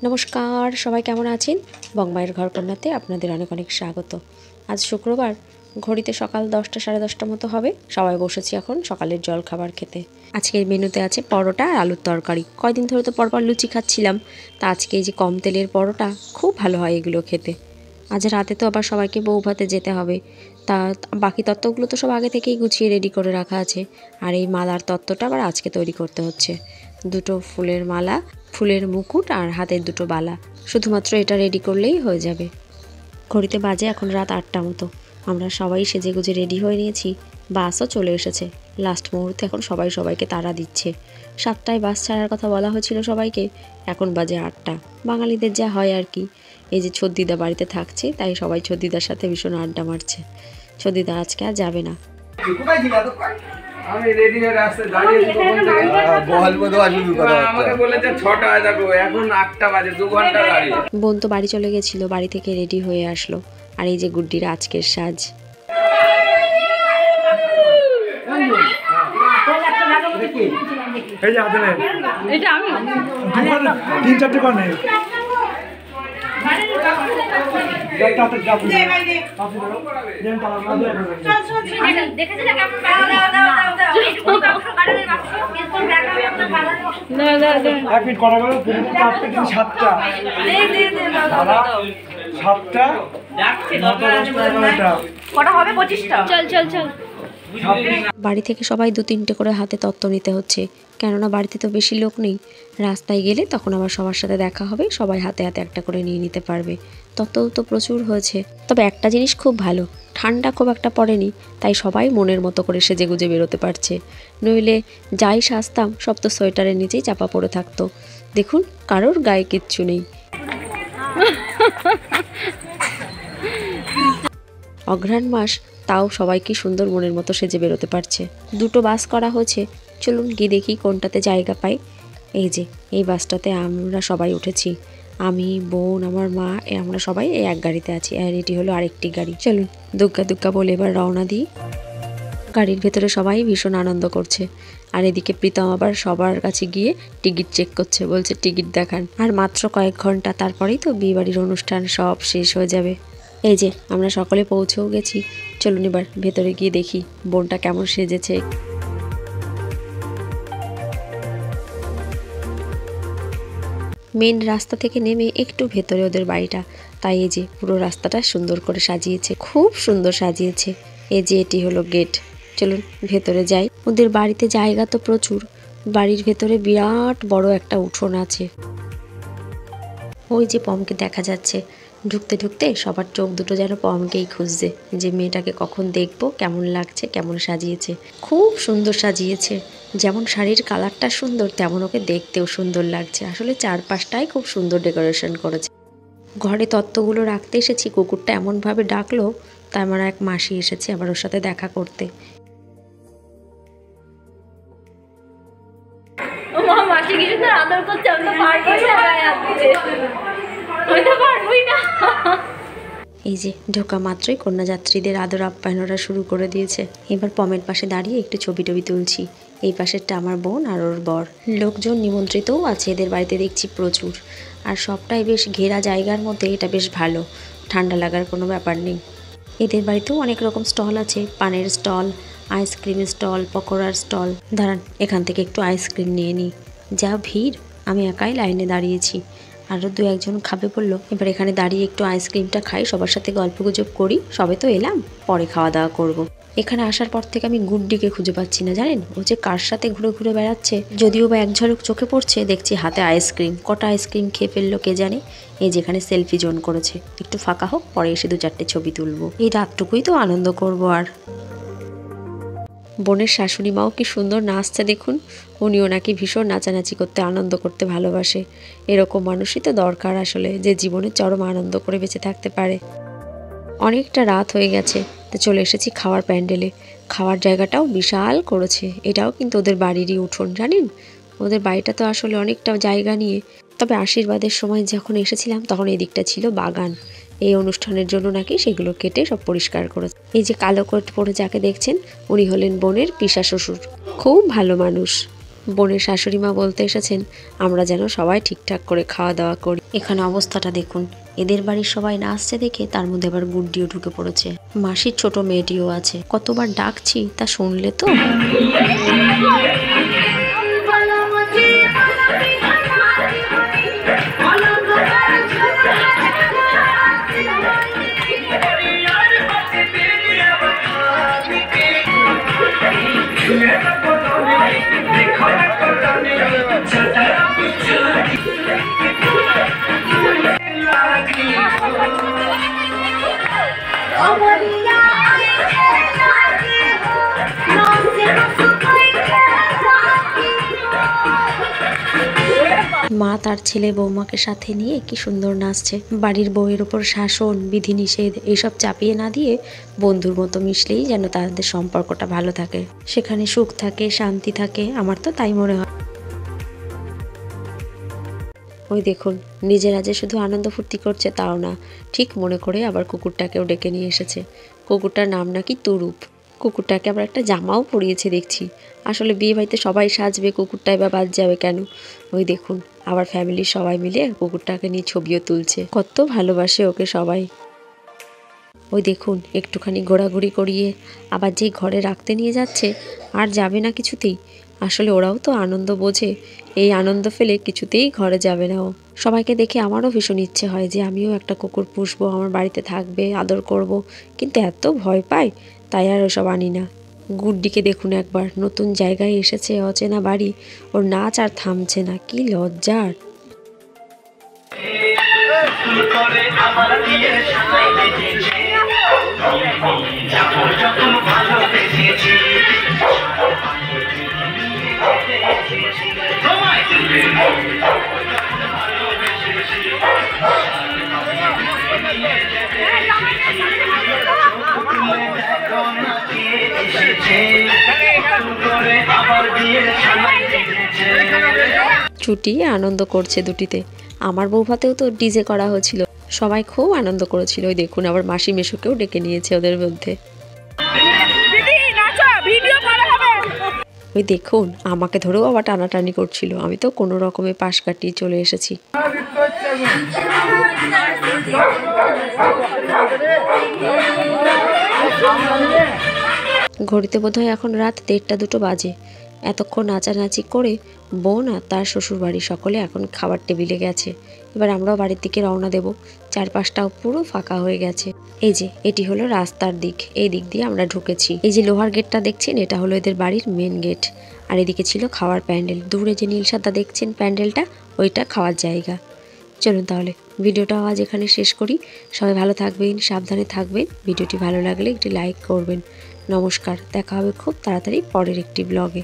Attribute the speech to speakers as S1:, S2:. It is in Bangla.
S1: নমস্কার, সবাই কেমন আছেন? বংমায়ের ঘরকন্যাতে আপনাদের অনেক অনেক স্বাগত। আজ শুক্রবার, ঘড়িতে সকাল 10টা সাড়ে 10টার মতো হবে। সবাই বসেছি এখন সকালের জল খাবার খেতে। আজকের মেনুতে আছে পরোটা আর আলুর তরকারি। কয়দিন ধরে তো পরপর লুচি খাচ্ছিলাম, তা আজকে এই যে কম তেলের পরোটা, খুব ভালো হয় এগুলো খেতে। আজ রাতে তো আবার সবাইকে বউ ভাতে যেতে হবে, তা বাকি তত্ত্বগুলো তো সব আগে থেকেই গুছিয়ে রেডি করে রাখা আছে। আর এই মালার তত্ত্বটা আবার আজকে তৈরি করতে হচ্ছে। দুটো ফুলের মালা, ফুলের মুকুট আর হাতের দুটো বালা, শুধুমাত্র এটা রেডি করলেই হয়ে যাবে। ঘড়িতে বাজে এখন রাত 8টা মতো। আমরা সবাই সেজেগুজে রেডি হয়ে নিয়েছি। বাসও চলে এসেছে। লাস্ট মুহূর্তে এখন সবাই সবাইকে তাড়া দিচ্ছে। 7টায় বাস ছাড়ার কথা বলা হয়েছিল সবাইকে, এখন বাজে 8টা। বাঙালিদের যা হয় আর কি। এই যে ছদ্দিদা বাড়িতে থাকছে, তাই সবাই ছদ্দিদার সাথে ভীষণ আড্ডা মারছে। ছদ্দিদা আজকে আর যাবে না।
S2: আমি রেডি হয়ে রাস্তায় দাঁড়িয়েছি কখন থেকে? আমাকে বলেছে 6টায় যাবো, এখন 8টা বাজে, 2 ঘন্টা দাঁড়িয়ে।
S1: বোন তো বাড়ি চলে গেছিল, বাড়ি থেকে রেডি হয়ে আসলো। আর এই যে গুড্ডির আজকের সাজ।
S3: এই যে হাতে নেই, এটা আমি 3-4টে করে নেই।
S1: বাড়ি থেকে সবাই 2-3টে করে হাতে তত্ত্ব নিতে হচ্ছে, কেননা বাড়িতে তো বেশি লোক নেই। রাস্তায় গেলে তখন আবার সবার সাথে দেখা হবে, সবাই হাতে হাতে একটা করে নিয়ে নিতে পারবে। তত্ত্বও তো প্রচুর হয়েছে। তবে একটা জিনিস খুব ভালো, ঠান্ডা খুব একটা পড়েনি, তাই সবাই মনের মতো করে সেজেগুজে বেরোতে পারছে। নইলে যাই সাজতাম সব তো সোয়েটারের নিচেই চাপা পড়ে থাকতো। দেখুন, কারোর গায়ে কিচ্ছু নেই। অঘ্রাণ মাস, তাও সবাই কি সুন্দর মনের মতো সেজে বেরোতে পারছে। 2টো বাস করা হয়েছে, চলুন গিয়ে দেখি কোনটাতে জায়গা পাই। এই যে এই বাসটাতে আমরা সবাই উঠেছি, আমি, বোন, আমার মা, আমরা সবাই এই এক গাড়িতে আছি। আর এটি হলো আরেকটি গাড়ি। চলুন দুগ্গা দুগ্গা বলে এবার রওনা দিই। গাড়ির ভেতরে সবাই ভীষণ আনন্দ করছে। আর এদিকে প্রীতম আবার সবার কাছে গিয়ে টিকিট চেক করছে, বলছে টিকিট দেখান। আর মাত্র কয়েক ঘন্টা, তারপরেই তো বিয়ে বাড়ির অনুষ্ঠান সব শেষ হয়ে যাবে। এই যে আমরা সকলে পৌঁছেও গেছি। চলুন এবার ভেতরে গিয়ে দেখি বোনটা কেমন সেজেছে। মেন রাস্তা থেকে নেমে একটু ভেতরে ওদের বাড়িটা, তাই এই যে পুরো রাস্তাটা সুন্দর করে সাজিয়েছে, খুব সুন্দর সাজিয়েছে। এই যে এটি হলো গেট। চলুন ভেতরে যাই। ওদের বাড়িতে জায়গা তো প্রচুর, বাড়ির ভেতরে বিরাট বড় একটা উঠোন আছে। ওই যে পমকে দেখা যাচ্ছে। ঢুকতে ঢুকতে সবার চোখ দুটো যেন পমকেই খুঁজছে, যে মেয়েটাকে কখন দেখবো, কেমন লাগছে, কেমন সাজিয়েছে। খুব সুন্দর সাজিয়েছে। যেমন শাড়ির কালারটা সুন্দর, তেমন ওকে দেখতেও সুন্দর লাগছে। আসলে চারপাশটাই খুব সুন্দর ডেকোরেশন করেছে। ঘরে তত্ত্বগুলো রাখতে এসেছি, কুকুরটা এমনভাবে ডাকলো, তাই আমার এক মাসি এসেছে আবার ওর সাথে দেখা করতে। এই যে ঢোকা মাত্রই কন্যাযাত্রীদের আদর আপ্যায়ন ওরা শুরু করে দিয়েছে। এবার পমের পাশে দাঁড়িয়ে একটু ছবি টবি তুলছি। এই পাশেরটা আমার বোন আর ওর বর। লোকজন নিমন্ত্রিতও আছে এদের বাড়িতে দেখছি প্রচুর। আর সবটাই বেশ ঘেরা জায়গার মধ্যে, এটা বেশ ভালো, ঠান্ডা লাগার কোনো ব্যাপার নেই। এদের বাড়িতেও অনেক রকম স্টল আছে, পানের স্টল, আইসক্রিমের স্টল, পকোড়ার স্টল। দাঁড়ান এখান থেকে একটু আইসক্রিম নিয়ে নিই। যা ভিড়, আমি একাই লাইনে দাঁড়িয়েছি। আরও 2-1জন খাবে বললো। এবার এখানে দাঁড়িয়ে একটু আইসক্রিমটা খাই, সবার সাথে গল্পগুজব করি। সবে তো এলাম, পরে খাওয়া দাওয়া করব। এখানে আসার পর থেকে আমি গুড্ডিকে খুঁজে পাচ্ছি না, জানেন ও যে কার সাথে ঘুরে ঘুরে বেড়াচ্ছে। যদিও বা এক ঝলক চোখে পড়ছে, দেখছি হাতে আইসক্রিম। কটা আইসক্রিম খেয়ে ফেললো কে জানে। এই যেখানে সেলফি জোন করেছে, একটু ফাঁকা হোক, পরে এসে 2-4টে ছবি তুলবো। এই রাতটুকুই তো আনন্দ করব। আর বোনের শাশুড়ি মাও কি সুন্দর নাচছে দেখুন। উনিও নাকি ভীষণ নাচানাচি করতে, আনন্দ করতে ভালোবাসে। এরকম মানুষই তো দরকার আসলে, যে জীবনে চরম আনন্দ করে বেঁচে থাকতে পারে। অনেকটা রাত হয়ে গেছে, তো চলে এসেছি খাওয়ার প্যান্ডেলে। খাওয়ার জায়গাটাও বিশাল করেছে। এটাও কিন্তু ওদের বাড়িরই উঠোন, জানেন। ওদের বাড়িটা তো আসলে অনেকটা জায়গা নিয়ে। তবে আশীর্বাদের সময় যখন এসেছিলাম, তখন এই দিকটা ছিল বাগান। এই অনুষ্ঠানের জন্য নাকি সেগুলো কেটে সব পরিষ্কার করেছে। এই যে কালো কোট পরে যাকে দেখছেন, উনি হলেন বোনের পিসা শ্বশুর। খুব ভালো মানুষ। বোনের শাশুড়ি মা বলতে এসেছেন আমরা যেন সবাই ঠিকঠাক করে খাওয়া দাওয়া করি। এখানে অবস্থাটা দেখুন, এদের বাড়ির সবাই নাচছে দেখে তার মধ্যে আবার গুড্ডিও ঢুকে পড়েছে, মাসির ছোট মেয়েটিও আছে। কতবার ডাকছি তা শুনলে তো। মা তার ছেলে বৌমাকে সাথে নিয়ে কি সুন্দর নাচছে। বাড়ির বউয়ের উপর শাসন, বিধিনিষেধ এইসব চাপিয়ে না দিয়ে বন্ধুর মতো মিশলেই যেন তাদের সম্পর্কটা ভালো থাকে, সেখানে সুখ থাকে, শান্তি থাকে। আমার তো তাই মনে হয়। ওই দেখুন, নিজেরা যে শুধু আনন্দ ফুর্তি করছে তাও না, ঠিক মনে করে আবার কুকুরটাকেও ডেকে নিয়ে এসেছে। কুকুরটার নাম নাকি তুরুপ। কুকুরটাকে আবার একটা জামাও পরিয়েছে দেখছি। আসলে বিয়ে বাড়িতে সবাই সাজবে, কুকুরটাই বা বাদ যাবে কেন? ওই দেখুন, আবার ফ্যামিলির সবাই মিলে কুকুরটাকে নিয়ে ছবিও তুলছে। কত ভালোবাসে ওকে সবাই। ওই দেখুন, একটুখানি ঘোরাঘুরি করিয়ে আবার যেই ঘরে রাখতে নিয়ে যাচ্ছে, আর যাবে না কিছুতেই। আসলে ওরাও তো আনন্দ বোঝে, এই আনন্দ ফেলে কিছুতেই ঘরে যাবে না ও। সবাইকে দেখে আমারও ভীষণ ইচ্ছে হয় যে আমিও একটা কুকুর পুষবো, আমার বাড়িতে থাকবে, আদর করব, কিন্তু এত ভয় পাই, তাই আর ওসব আনি না। গুড্ডিকে দেখুন একবার, নতুন জায়গায় এসেছে, অচেনা বাড়ি, ওর নাচ আর থামছে না, কি লজ্জার। ছুটি আনন্দ করছে দুটিতে। আমার বৌভাতেও তো ডিজে করা হয়েছিল, সবাই খুব আনন্দ করেছিল। ওই দেখুন, আবার মাসি মেশোকেও ডেকে নিয়েছে ওদের মধ্যে। ওই দেখুন, আমাকে ধরেও আবার টানাটানি করছিল, আমি তো কোনো রকমে পাশ কাটিয়ে চলে এসেছি। ঘড়িতে বোধহয় এখন রাত 1:30-2 বাজে। এতক্ষণ নাচানাচি করে বোন আর তার শ্বশুরবাড়ি সকলে এখন খাবার টেবিলে গেছে। এবার আমরাও বাড়ির দিকে রওনা দেব। চারপাশটাও পুরো ফাঁকা হয়ে গেছে। এই যে এটি হলো রাস্তার দিক, এই দিক দিয়ে আমরা ঢুকেছি। এই যে লোহার গেটটা দেখছেন, এটা হলো এদের বাড়ির মেন গেট। আর এদিকে ছিল খাওয়ার প্যান্ডেল। দূরে যে নীল সাদা দেখছেন প্যান্ডেলটা, ওইটা খাওয়ার জায়গা। চলুন তাহলে ভিডিওটাও আজ এখানে শেষ করি। সবাই ভালো থাকবেন, সাবধানে থাকবেন। ভিডিওটি ভালো লাগলে একটি লাইক করবেন। নমস্কার, দেখা হবে খুব তাড়াতাড়ি পরের একটি ব্লগে।